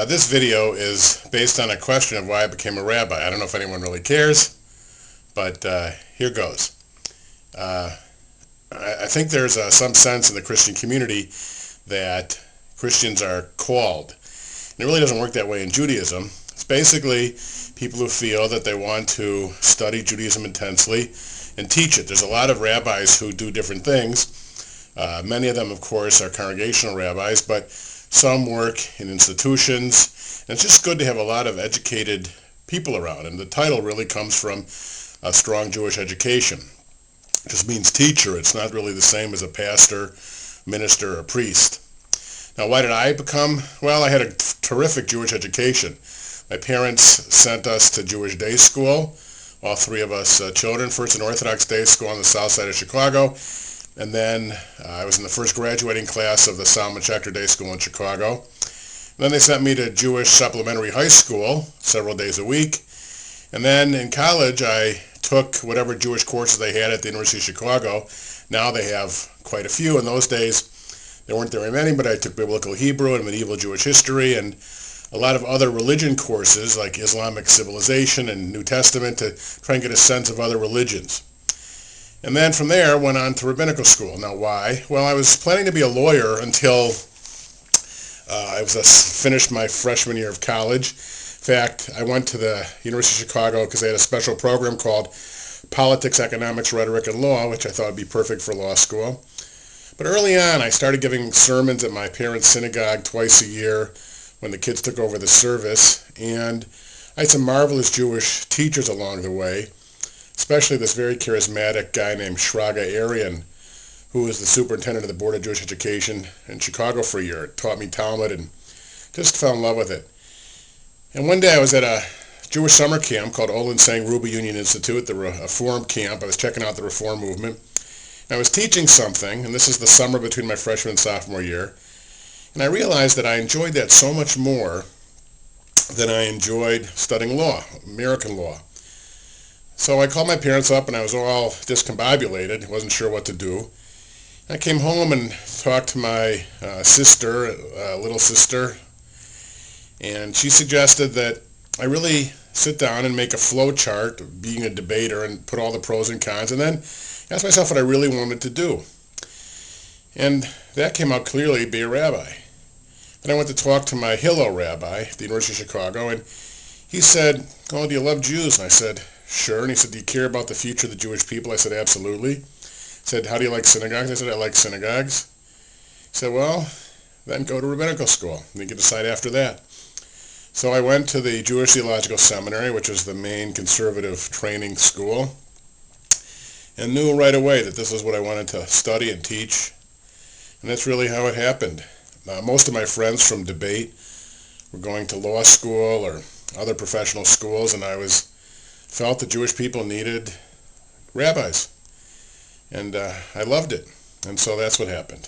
This video is based on a question of why I became a rabbi. I don't know if anyone really cares, but here goes. I think there's some sense in the Christian community that Christians are called. And it really doesn't work that way in Judaism. It's basically people who feel that they want to study Judaism intensely and teach it. There's a lot of rabbis who do different things. Many of them, of course, are congregational rabbis, but some work in institutions. And it's just good to have a lot of educated people around. And the title really comes from a strong Jewish education. It just means teacher. It's not really the same as a pastor, minister, or priest. Now, why did I become? Well, I had a terrific Jewish education. My parents sent us to Jewish day school, all three of us children, first an Orthodox day school on the south side of Chicago, and then I was in the first graduating class of the Solomon Schechter Day School in Chicago. And then they sent me to Jewish supplementary high school several days a week. And then in college, I took whatever Jewish courses they had at the University of Chicago. Now they have quite a few. In those days, there weren't very many, but I took Biblical Hebrew and Medieval Jewish History and a lot of other religion courses like Islamic Civilization and New Testament to try and get a sense of other religions. And then from there, went on to rabbinical school. Now, why? Well, I was planning to be a lawyer until I finished my freshman year of college. In fact, I went to the University of Chicago because they had a special program called Politics, Economics, Rhetoric, and Law, which I thought would be perfect for law school. But early on, I started giving sermons at my parents' synagogue twice a year when the kids took over the service. And I had some marvelous Jewish teachers along the way, especially this very charismatic guy named Shraga Arian, who was the superintendent of the Board of Jewish Education in Chicago for a year. Taught me Talmud and just fell in love with it. And one day I was at a Jewish summer camp called Olin Sang Ruby Union Institute, the Reform camp. I was checking out the Reform movement. And I was teaching something, and this is the summer between my freshman and sophomore year. And I realized that I enjoyed that so much more than I enjoyed studying law, American law. So I called my parents up, and I was all discombobulated, wasn't sure what to do. I came home and talked to my little sister, and she suggested that I really sit down and make a flow chart of being a debater and put all the pros and cons, and then ask myself what I really wanted to do. And that came out clearly, be a rabbi. Then I went to talk to my Hillel rabbi at the University of Chicago, and he said, "Oh, do you love Jews?" And I said, "Sure." And he said, "Do you care about the future of the Jewish people?" I said, "Absolutely." He said, "How do you like synagogues?" I said, "I like synagogues." He said, "Well, then go to rabbinical school. And you can decide after that." So I went to the Jewish Theological Seminary, which was the main conservative training school, and knew right away that this was what I wanted to study and teach. And that's really how it happened. Most of my friends from debate were going to law school or other professional schools, and I felt the Jewish people needed rabbis. And I loved it. And so that's what happened.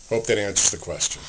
Hope that answers the question.